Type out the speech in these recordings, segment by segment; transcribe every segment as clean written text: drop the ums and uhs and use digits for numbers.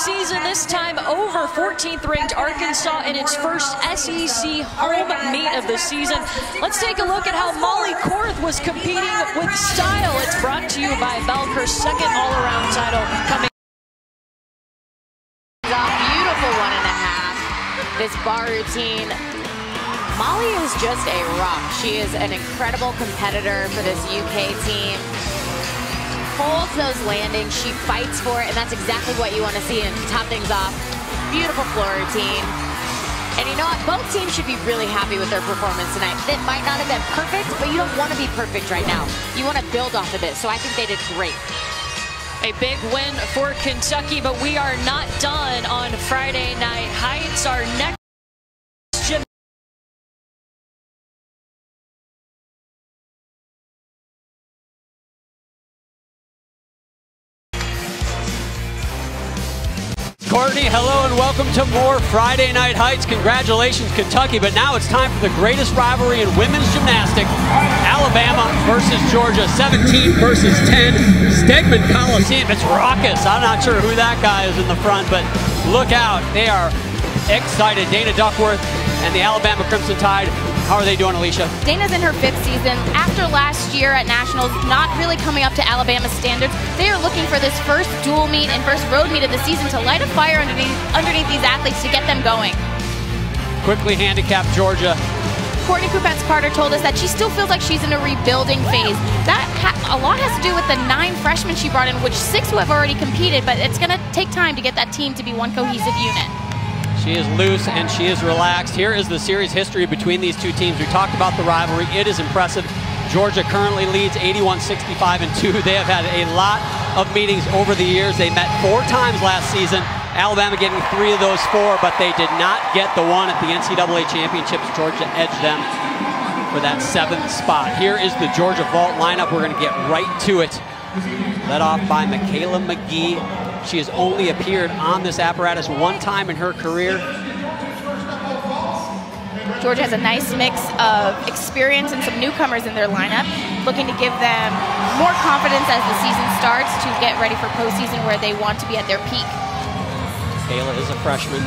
season, this time over 14th ranked Arkansas in its first SEC home meet of the season. Let's take a look at how Molly Korth was competing with style. It's brought to you by Belk, her second all-around title coming. Beautiful 1.5. This bar routine. Molly is just a rock. She is an incredible competitor for this UK team. Holds those landings, she fights for it, and that's exactly what you want to see. And to top things off, beautiful floor routine. And you know what? Both teams should be really happy with their performance tonight. It might not have been perfect, but you don't want to be perfect right now. You want to build off of it, so I think they did great. A big win for Kentucky, but we are not done on Friday Night Heights. Our next Courtney, hello and welcome to more Friday Night Heights. Congratulations, Kentucky, but now it's time for the greatest rivalry in women's gymnastics. Alabama versus Georgia, 17 versus 10. Stegman Coliseum, it's raucous. I'm not sure who that guy is in the front, but look out. They are excited. Dana Duckworth and the Alabama Crimson Tide. How are they doing, Alicia? Dana's in her 5th season. After last year at Nationals, not really coming up to Alabama standards, they are looking for this first dual meet and first road meet of the season to light a fire underneath these athletes to get them going. Quickly handicapped Georgia. Courtney Kupets-Carter told us that she still feels like she's in a rebuilding phase. That a lot has to do with the 9 freshmen she brought in, which 6 who have already competed, but it's going to take time to get that team to be one cohesive unit. She is loose and she is relaxed. Here is the series history between these two teams. We talked about the rivalry. It is impressive. Georgia currently leads 81-65-2. They have had a lot of meetings over the years. They met 4 times last season. Alabama getting 3 of those 4, but they did not get the one at the NCAA championships. Georgia edged them for that 7th spot. Here is the Georgia vault lineup. We're going to get right to it. Led off by Michaela McGee. She has only appeared on this apparatus 1 time in her career. Georgia has a nice mix of experience and some newcomers in their lineup, looking to give them more confidence as the season starts to get ready for postseason where they want to be at their peak. Kayla is a freshman.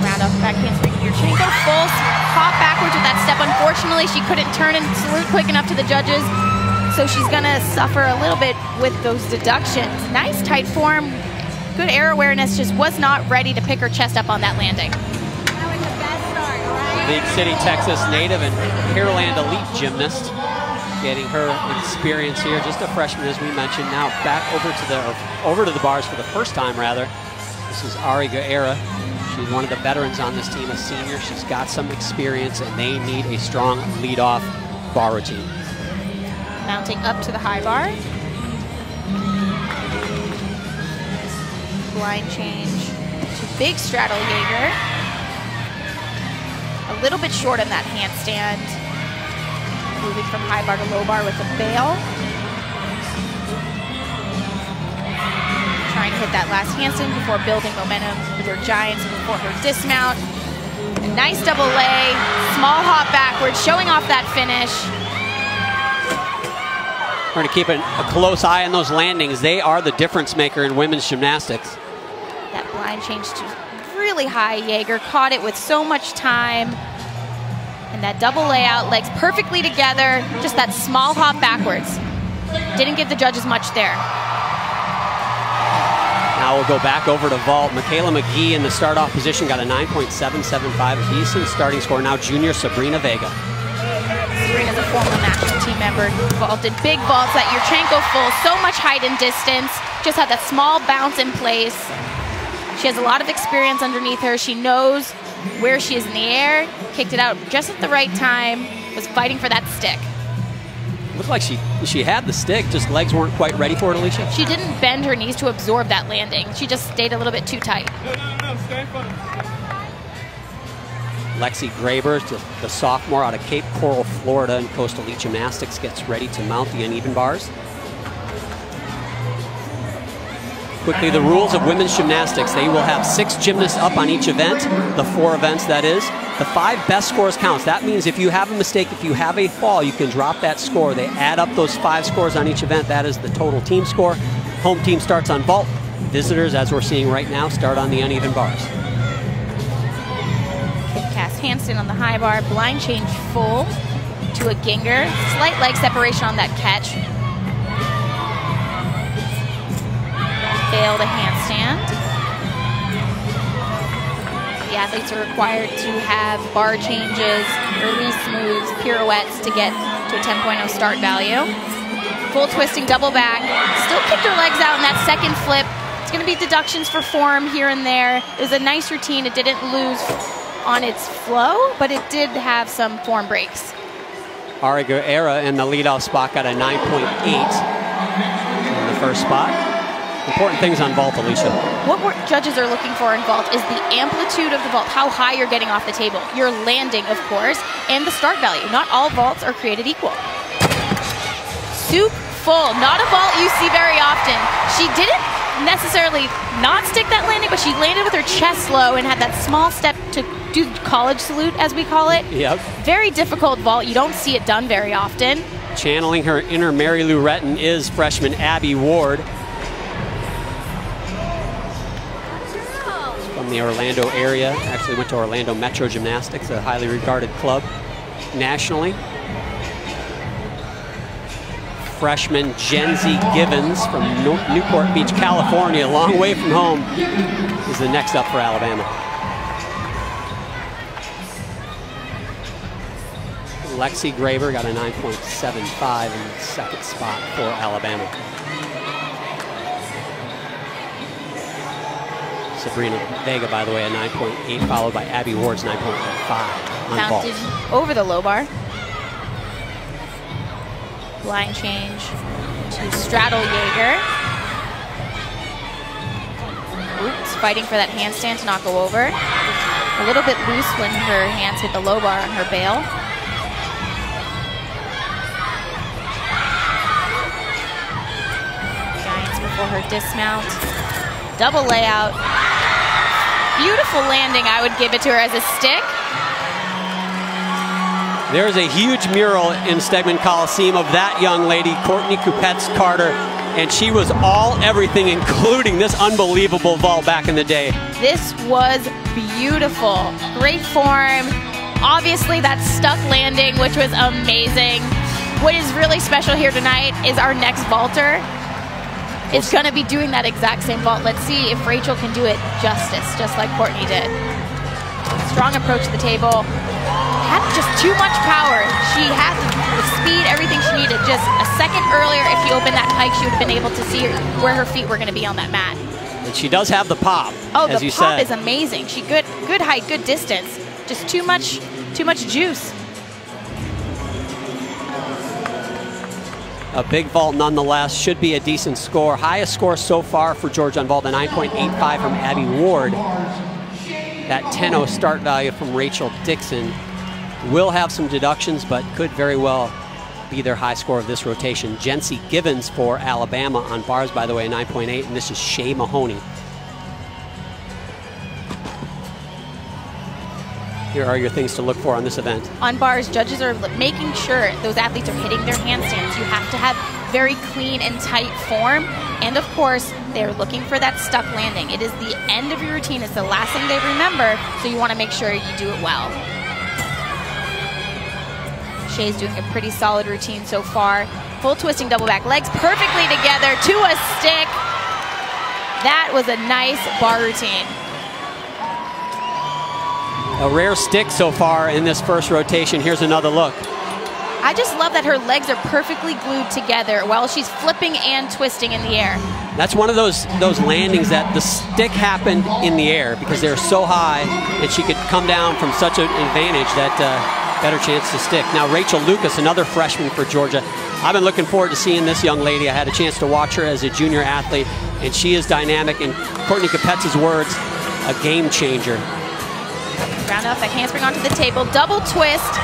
Round off back handspring. Yurchenko full hop backwards with that step. Unfortunately, she couldn't turn and salute quick enough to the judges. So she's gonna suffer a little bit with those deductions. Nice tight form, good air awareness, just was not ready to pick her chest up on that landing. League City, Texas native and Pearland elite gymnast. Getting her experience here, just a freshman as we mentioned. Now back over to the bars for the first time rather. This is Ari Guerra. She's one of the veterans on this team, a senior. She's got some experience and they need a strong lead-off bar routine. Mounting up to the high bar. Blind change to big straddle Jaeger. A little bit short on that handstand. Moving from high bar to low bar with a bail. Trying to hit that last handstand before building momentum with her giants before her dismount. A nice double lay, small hop backwards, showing off that finish. We're going to keep a close eye on those landings. They are the difference maker in women's gymnastics. That blind change to really high Jaeger, caught it with so much time. And that double layout, legs perfectly together, just that small hop backwards. Didn't give the judges much there. Now we'll go back over to vault. Michaela McGee in the start-off position got a 9.775, a decent starting score. Now junior Sabrina Vega. Sabrina's a former national team member, vaulted big vaults, that Yurchenko full, so much height and distance, just had that small bounce in place. She has a lot of experience underneath her. She knows where she is in the air, kicked it out just at the right time, was fighting for that stick. Looked like she had the stick, just legs weren't quite ready for it, Alicia. She didn't bend her knees to absorb that landing. She just stayed a little bit too tight. No, stay focused. Lexi Graber, the sophomore out of Cape Coral, Florida, in Coastal Elite Gymnastics, gets ready to mount the uneven bars. Quickly, the rules of women's gymnastics. They will have 6 gymnasts up on each event, the 4 events that is. The 5 best scores counts. That means if you have a mistake, if you have a fall, you can drop that score. They add up those 5 scores on each event. That is the total team score. Home team starts on vault. Visitors, as we're seeing right now, start on the uneven bars. Kick cast handstand on the high bar, blind change full to a Ginger. Slight leg separation on that catch. Failed a handstand. The athletes are required to have bar changes, release moves, pirouettes to get to a 10.0 start value. Full twisting, double back. Still kicked her legs out in that second flip. It's going to be deductions for form here and there. It was a nice routine. It didn't lose on its flow, but it did have some form breaks. Ari Guerra in the leadoff spot got a 9.8 in the first spot. Important things on vault, Alicia. What judges are looking for in vault is the amplitude of the vault, how high you're getting off the table. Your landing, of course, and the start value. Not all vaults are created equal. Soup full, not a vault you see very often. She didn't necessarily not stick that landing, but she landed with her chest low and had that small step to do college salute, as we call it. Yep. Very difficult vault. You don't see it done very often. Channeling her inner Mary Lou Retton is freshman Abby Ward. From the Orlando area, actually went to Orlando Metro Gymnastics, a highly regarded club nationally. Freshman Jenzy Givens from Newport Beach, California, a long way from home, is the next up for Alabama. Lexi Graver got a 9.75 in the second spot for Alabama. Sabrina Vega, by the way, a 9.8, followed by Abby Ward's 9.5 on vault. Mounted over the low bar. Blind change to straddle Jaeger. Oops, fighting for that handstand to not go over. A little bit loose when her hands hit the low bar on her bail. Giants before her dismount. Double layout. Beautiful landing, I would give it to her as a stick. There's a huge mural in Stegman Coliseum of that young lady, Courtney Kupets-Carter, and she was all everything, including this unbelievable vault back in the day. This was beautiful. Great form. Obviously that stuck landing, which was amazing. What is really special here tonight is our next vaulter is going to be doing that exact same vault. Let's see if Rachel can do it justice, just like Courtney did. Strong approach to the table. Had just too much power. She had the speed, everything she needed. Just a second earlier, if she opened that pike, she would have been able to see where her feet were going to be on that mat. And she does have the pop, oh, as the you pop said. is amazing. She good height, good distance. Just too much juice. A big vault nonetheless, should be a decent score. Highest score so far for Georgia on vault, a 9.85 from Abby Ward. That 10.0 start value from Rachel Dixon will have some deductions, but could very well be their high score of this rotation. Jency Givens for Alabama on bars, by the way, a 9.8, and this is Shay Mahoney. Here are your things to look for on this event. On bars, judges are making sure those athletes are hitting their handstands. You have to have very clean and tight form. And of course, they're looking for that stuck landing. It is the end of your routine. It's the last thing they remember, so you want to make sure you do it well. Shay's doing a pretty solid routine so far. Full twisting double back legs perfectly together to a stick. That was a nice bar routine. A rare stick so far in this first rotation. Here's another look. I just love that her legs are perfectly glued together while she's flipping and twisting in the air. That's one of those landings that the stick happened in the air because they're so high and she could come down from such an advantage that better chance to stick. Now Rachel Lucas, another freshman for Georgia. I've been looking forward to seeing this young lady. I had a chance to watch her as a junior athlete, and she is dynamic. In Courtney Kupets' words, a game changer. Round off that handspring onto the table, double twist.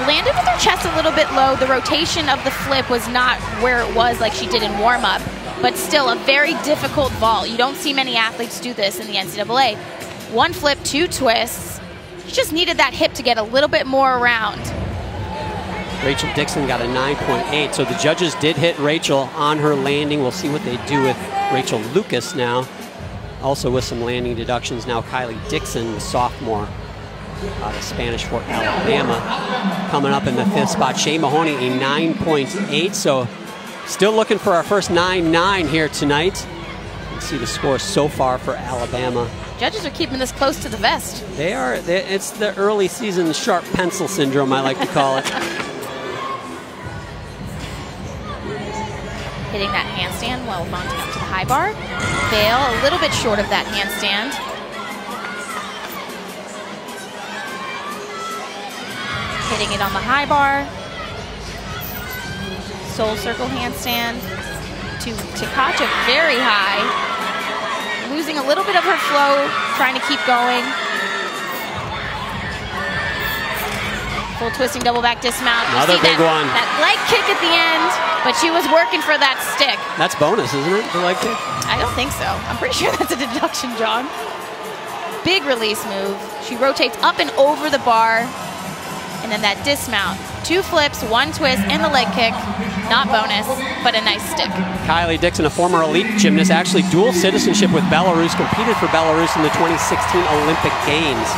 Landed with her chest a little bit low. The rotation of the flip was not where it was like she did in warm-up, but still a very difficult vault. You don't see many athletes do this in the NCAA. One flip, two twists. She just needed that hip to get a little bit more around. Rachel Dixon got a 9.8. So the judges did hit Rachel on her landing. We'll see what they do with Rachel Lucas now. Also with some landing deductions now, Kylie Dixon, the sophomore out of Spanish Fort, Alabama, coming up in the 5th spot. Shea Mahoney, a 9.8. So still looking for our first 9.9 here tonight. Let's see the score so far for Alabama. Judges are keeping this close to the vest. They are. It's the early season sharp pencil syndrome, I like to call it. Hitting that handstand while mounting up to the high bar. Fail a little bit short of that handstand. Hitting it on the high bar. Soul circle handstand to Tkachev very high. Losing a little bit of her flow, trying to keep going. Full twisting double back dismount. Another big one. That leg kick at the end, but she was working for that stick. That's bonus, isn't it, the leg kick? I don't think so. I'm pretty sure that's a deduction, John. Big release move. She rotates up and over the bar, and then that dismount. 2 flips, 1 twist, and the leg kick. Not bonus, but a nice stick. Kylie Dixon, a former elite gymnast, actually dual citizenship with Belarus, competed for Belarus in the 2016 Olympic Games.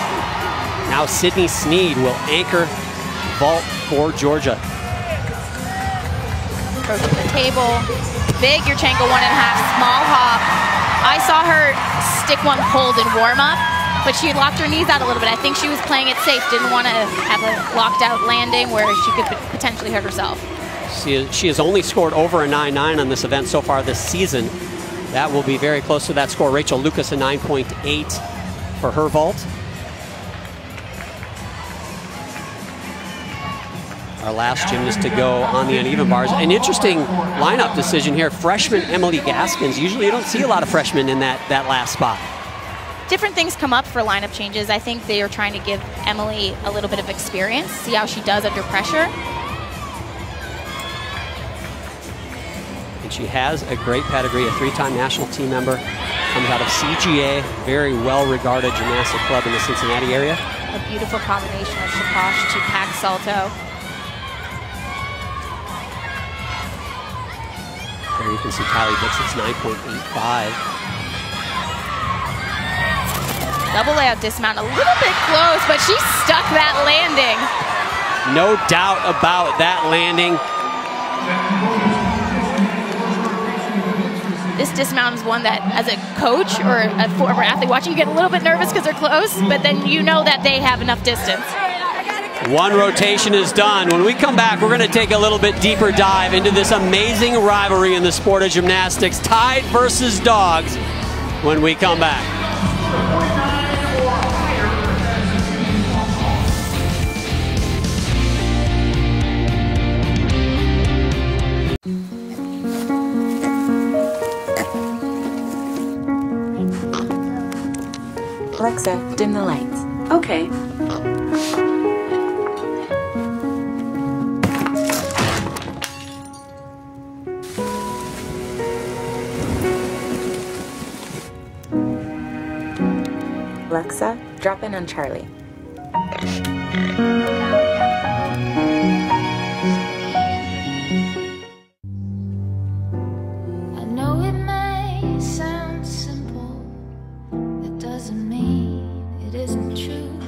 Now Sydney Sneed will anchor vault for Georgia. Approaching the table. Big Yurchenko 1.5, small hop. I saw her stick one pulled in warm-up, but she locked her knees out a little bit. I think she was playing it safe, didn't want to have a locked out landing where she could potentially hurt herself. She has only scored over a 9.9 on this event so far this season. That will be very close to that score. Rachel Lucas, a 9.8 for her vault. Our last gymnast to go on the uneven bars. An interesting lineup decision here. Freshman Emily Gaskins. Usually you don't see a lot of freshmen in that last spot. Different things come up for lineup changes. I think they are trying to give Emily a little bit of experience, see how she does under pressure. And she has a great pedigree, a 3-time national team member. Comes out of CGA, very well-regarded gymnastic club in the Cincinnati area. A beautiful combination of Shaposh to pack salto. There you can see Kylie Dixon's 9.85. Double layout dismount, a little bit close, but she stuck that landing. No doubt about that landing. This dismount is one that, as a coach or a former athlete watching, you get a little bit nervous because they're close, but then you know that they have enough distance. One rotation is done. When we come back, we're going to take a little bit deeper dive into this amazing rivalry in the sport of gymnastics, Tide versus Dogs, when we come back. Alexa, dim the lights. Okay. Alexa, drop in on Charlie. I know it may sound simple, that doesn't mean it isn't true.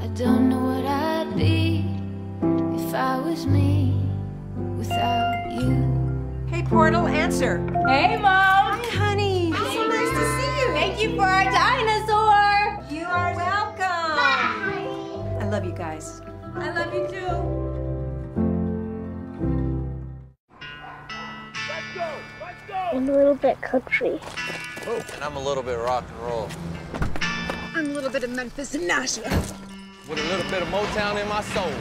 I don't know what I'd be if I was me without you. Hey, Portal, answer. Hey, Mom. Hi, honey. Hi. So nice to see you. Thank you for our dinosaur. You are welcome. Bye. I love you guys. I love you too. I'm a little bit country. And I'm a little bit rock and roll. I'm a little bit of Memphis and Nashville. With a little bit of Motown in my soul.